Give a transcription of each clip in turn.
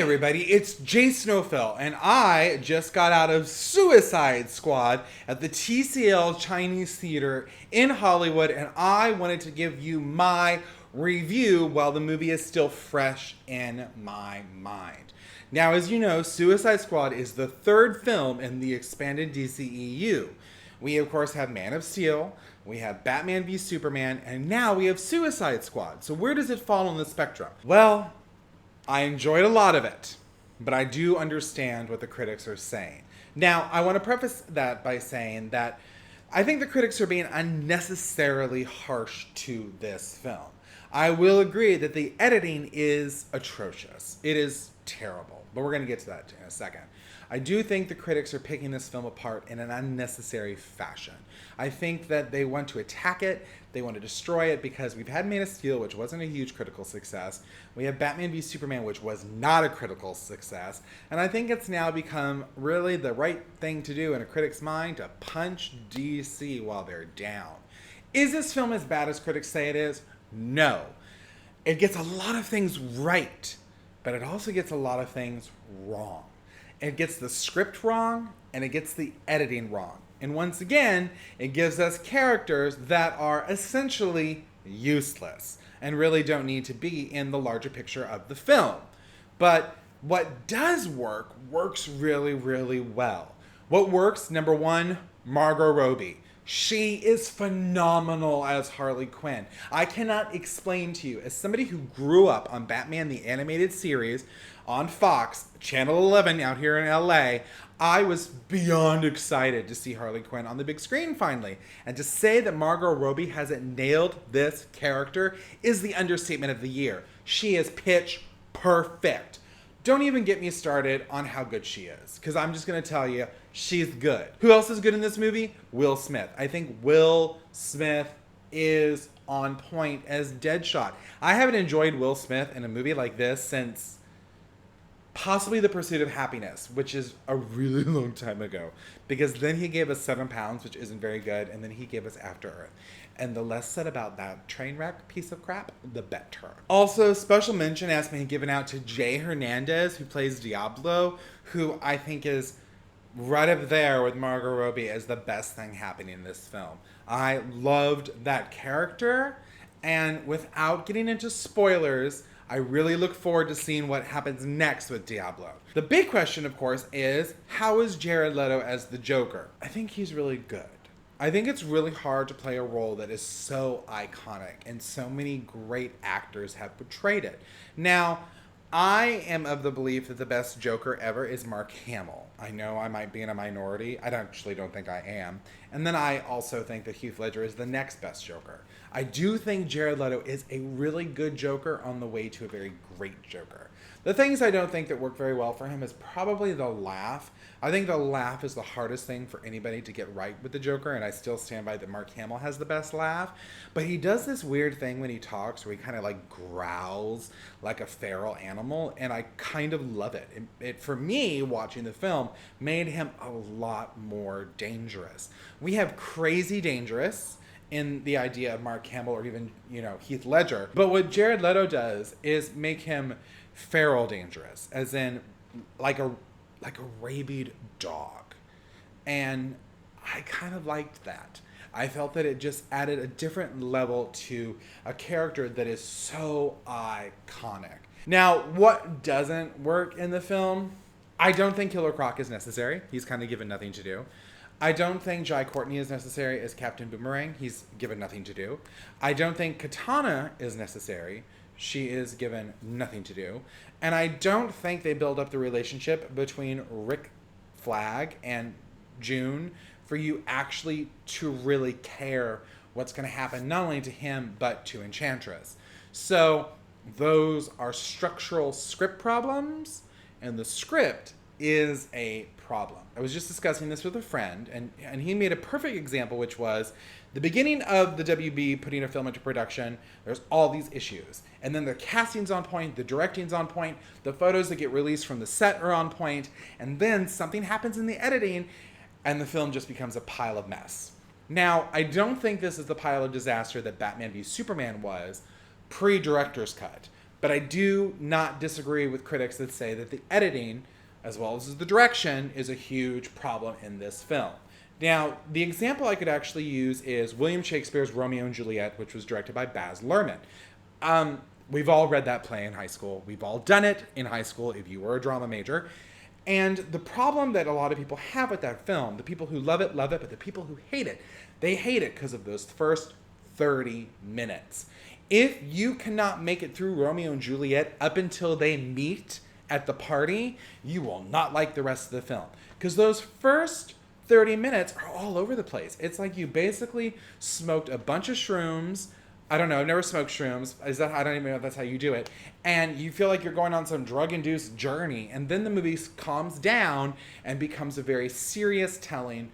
Hey everybody, it's Jay Snowfell, and I just got out of Suicide Squad at the TCL Chinese Theater in Hollywood, and I wanted to give you my review while the movie is still fresh in my mind. Now, as you know, Suicide Squad is the third film in the expanded DCEU. We, of course, have Man of Steel, we have Batman v Superman, and now we have Suicide Squad. So where does it fall on the spectrum? Well, I enjoyed a lot of it, but I do understand what the critics are saying. Now, I want to preface that by saying that I think the critics are being unnecessarily harsh to this film. I will agree that the editing is atrocious. It is terrible, but we're going to get to that in a second. I do think the critics are picking this film apart in an unnecessary fashion. I think that they want to attack it, they want to destroy it, because we've had Man of Steel, which wasn't a huge critical success. We have Batman v Superman, which was not a critical success. And I think it's now become really the right thing to do in a critic's mind to punch DC while they're down. Is this film as bad as critics say it is? No. It gets a lot of things right, but it also gets a lot of things wrong. It gets the script wrong, and it gets the editing wrong. And once again, it gives us characters that are essentially useless and really don't need to be in the larger picture of the film. But what does work, works really, really well. What works? Number one, Margot Robbie. She is phenomenal as Harley Quinn. I cannot explain to you, as somebody who grew up on Batman the Animated Series on Fox, Channel 11 out here in LA, I was beyond excited to see Harley Quinn on the big screen finally. And to say that Margot Robbie hasn't nailed this character is the understatement of the year. She is pitch perfect. Don't even get me started on how good she is, because I'm just going to tell you, she's good. Who else is good in this movie? Will Smith. I think Will Smith is on point as Deadshot. I haven't enjoyed Will Smith in a movie like this since possibly The Pursuit of Happiness, which is a really long time ago, because then he gave us 7 Pounds, which isn't very good, and then he gave us After Earth. And the less said about that train wreck piece of crap, the better. Also, special mention has been given out to Jay Hernandez, who plays Diablo, who I think is right up there with Margot Robbie as the best thing happening in this film. I loved that character, and without getting into spoilers, I really look forward to seeing what happens next with Diablo. The big question, of course, is how is Jared Leto as the Joker? I think he's really good. I think it's really hard to play a role that is so iconic, and so many great actors have portrayed it. Now, I am of the belief that the best Joker ever is Mark Hamill. I know I might be in a minority. I actually don't think I am. And then I also think that Heath Ledger is the next best Joker. I do think Jared Leto is a really good Joker on the way to a very great Joker. The things I don't think that work very well for him is probably the laugh. I think the laugh is the hardest thing for anybody to get right with the Joker, and I still stand by that Mark Hamill has the best laugh. But he does this weird thing when he talks where he kind of like growls like a feral animal, and I kind of love it. It, for me, watching the film, made him a lot more dangerous. We have Crazy Dangerous in the idea of Mark Hamill, or even, Heath Ledger. But what Jared Leto does is make him feral dangerous, as in like a rabid dog. And I kind of liked that. I felt that it just added a different level to a character that is so iconic. Now, what doesn't work in the film? I don't think Killer Croc is necessary. He's kind of given nothing to do. I don't think Jai Courtney is necessary as Captain Boomerang. He's given nothing to do. I don't think Katana is necessary. She is given nothing to do. And I don't think they build up the relationship between Rick Flag and June for you actually to really care what's going to happen, not only to him, but to Enchantress. So those are structural script problems, and the script is a problem. I was just discussing this with a friend, and he made a perfect example, which was the beginning of the WB putting a film into production. There's all these issues, and then the casting's on point, the directing's on point, the photos that get released from the set are on point, and then something happens in the editing, and the film just becomes a pile of mess. Now, I don't think this is the pile of disaster that Batman v Superman was pre-director's cut. But I do not disagree with critics that say that the editing, as well as the direction, is a huge problem in this film. Now, the example I could actually use is William Shakespeare's Romeo and Juliet, which was directed by Baz Luhrmann. We've all read that play in high school. We've all done it in high school if you were a drama major. And the problem that a lot of people have with that film, the people who love it, but the people who hate it, they hate it because of those first 30 minutes. If you cannot make it through Romeo and Juliet up until they meet at the party, you will not like the rest of the film. Because those first 30 minutes are all over the place. It's like you basically smoked a bunch of shrooms. I don't know, I've never smoked shrooms. I don't even know if that's how you do it. And you feel like you're going on some drug-induced journey. And then the movie calms down and becomes a very serious telling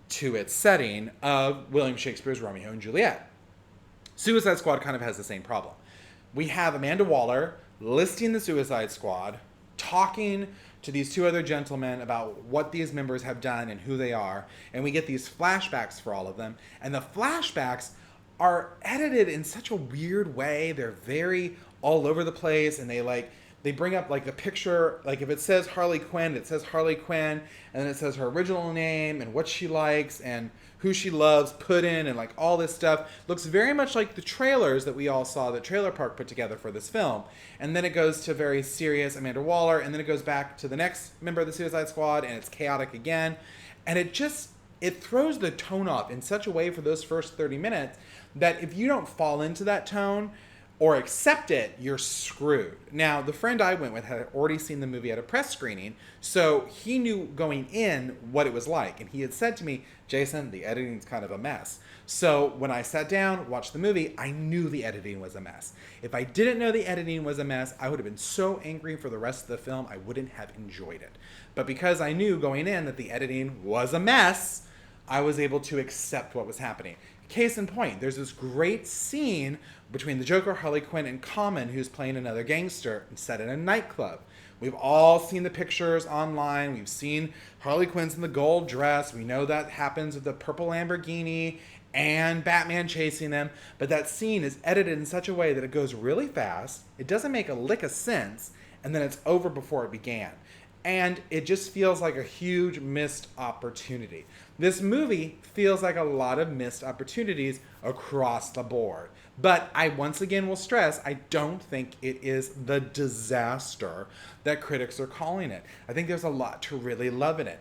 to its setting of William Shakespeare's Romeo and Juliet. Suicide Squad kind of has the same problem. We have Amanda Waller listing the Suicide Squad, talking to these two other gentlemen about what these members have done and who they are. And we get these flashbacks for all of them. And the flashbacks are edited in such a weird way. They're very all over the place, and they bring up like the picture, like if it says Harley Quinn, it says Harley Quinn, and then it says her original name and what she likes and who she loves put in, and like all this stuff looks very much like the trailers that we all saw that Trailer Park put together for this film. And then it goes to very serious Amanda Waller, and then it goes back to the next member of the Suicide Squad, and it's chaotic again. And it throws the tone off in such a way for those first 30 minutes that if you don't fall into that tone or accept it, you're screwed. Now, the friend I went with had already seen the movie at a press screening, so he knew going in what it was like. And he had said to me, Jason, the editing's kind of a mess. So when I sat down, watched the movie, I knew the editing was a mess. If I didn't know the editing was a mess, I would have been so angry for the rest of the film, I wouldn't have enjoyed it. But because I knew going in that the editing was a mess, I was able to accept what was happening. Case in point, there's this great scene between the Joker, Harley Quinn, and Common, who's playing another gangster, set in a nightclub. We've all seen the pictures online. We've seen Harley Quinn's in the gold dress. We know that happens with the purple Lamborghini and Batman chasing them. But that scene is edited in such a way that it goes really fast. It doesn't make a lick of sense. And then it's over before it began. And it just feels like a huge missed opportunity. This movie feels like a lot of missed opportunities across the board. But I once again will stress, I don't think it is the disaster that critics are calling it. I think there's a lot to really love in it.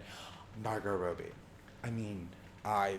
Margot Robbie. I mean, I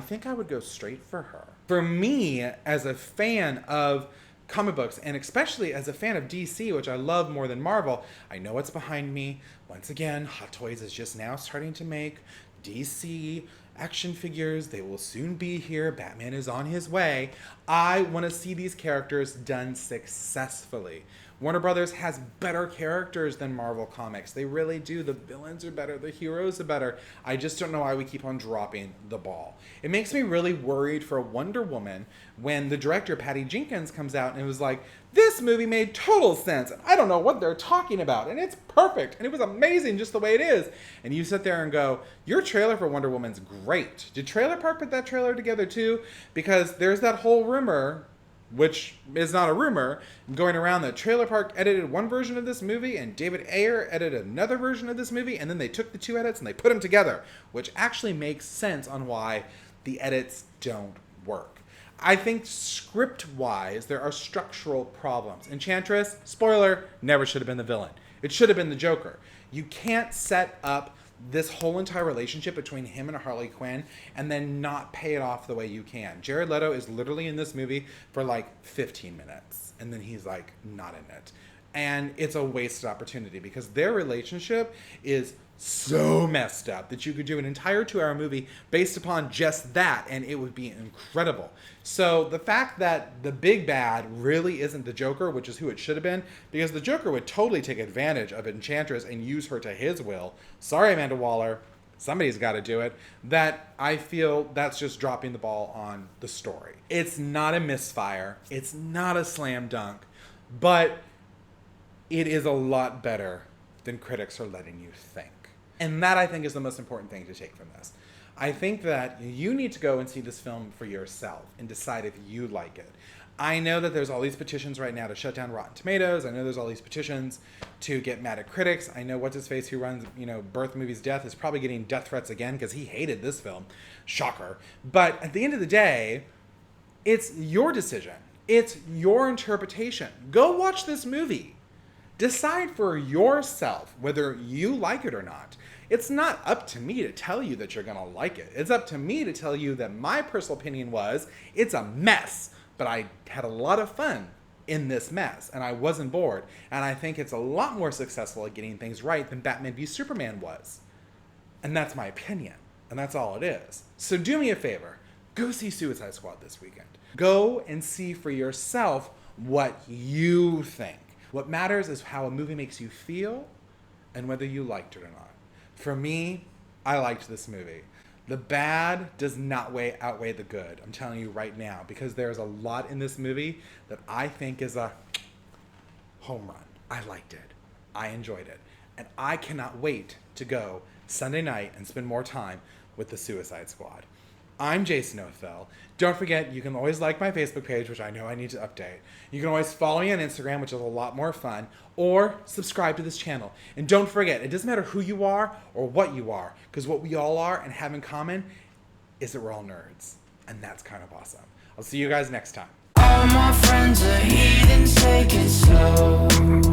think I would go straight for her. For me, as a fan of comic books, and especially as a fan of DC, which I love more than Marvel, I know what's behind me. Once again, Hot Toys is just now starting to make DC action figures. They will soon be here. Batman is on his way. I want to see these characters done successfully. Warner Brothers has better characters than Marvel Comics. They really do. The villains are better. The heroes are better. I just don't know why we keep on dropping the ball. It makes me really worried for Wonder Woman when the director, Patty Jenkins, comes out and was like, this movie made total sense. And I don't know what they're talking about. And it's perfect. And it was amazing just the way it is. And you sit there and go, your trailer for Wonder Woman's great. Did Trailer Park put that trailer together too? Because there's that whole rumor, which is not a rumor, going around that Trailer Park edited one version of this movie and David Ayer edited another version of this movie, and then they took the two edits and they put them together, which actually makes sense on why the edits don't work. I think script-wise, there are structural problems. Enchantress, spoiler, never should have been the villain. It should have been the Joker. You can't set up this whole entire relationship between him and Harley Quinn and then not pay it off the way you can. Jared Leto is literally in this movie for like 15 minutes, and then he's like not in it. And it's a wasted opportunity because their relationship is so messed up that you could do an entire 2-hour movie based upon just that, and it would be incredible. So the fact that the big bad really isn't the Joker, which is who it should have been, because the Joker would totally take advantage of Enchantress and use her to his will. Sorry, Amanda Waller. Somebody's got to do it. That I feel that's just dropping the ball on the story. It's not a misfire. It's not a slam dunk, but it is a lot better than critics are letting you think. And that, I think, is the most important thing to take from this. I think that you need to go and see this film for yourself and decide if you like it. I know that there's all these petitions right now to shut down Rotten Tomatoes. I know there's all these petitions to get mad at critics. I know what's-his-face who runs, Birth Movies Death is probably getting death threats again because he hated this film. Shocker. But at the end of the day, it's your decision. It's your interpretation. Go watch this movie. Decide for yourself whether you like it or not. It's not up to me to tell you that you're going to like it. It's up to me to tell you that my personal opinion was it's a mess. But I had a lot of fun in this mess, and I wasn't bored. And I think it's a lot more successful at getting things right than Batman v Superman was. And that's my opinion, and that's all it is. So do me a favor. Go see Suicide Squad this weekend. Go and see for yourself what you think. What matters is how a movie makes you feel and whether you liked it or not. For me, I liked this movie. The bad does not outweigh the good. I'm telling you right now, because there's a lot in this movie that I think is a home run. I liked it. I enjoyed it. And I cannot wait to go Sunday night and spend more time with the Suicide Squad. I'm Jason Othell. Don't forget, you can always like my Facebook page, which I know I need to update. You can always follow me on Instagram, which is a lot more fun, or subscribe to this channel. And don't forget, it doesn't matter who you are or what you are, because what we all are and have in common is that we're all nerds. And that's kind of awesome. I'll see you guys next time. All my friends are heathens, take it slow.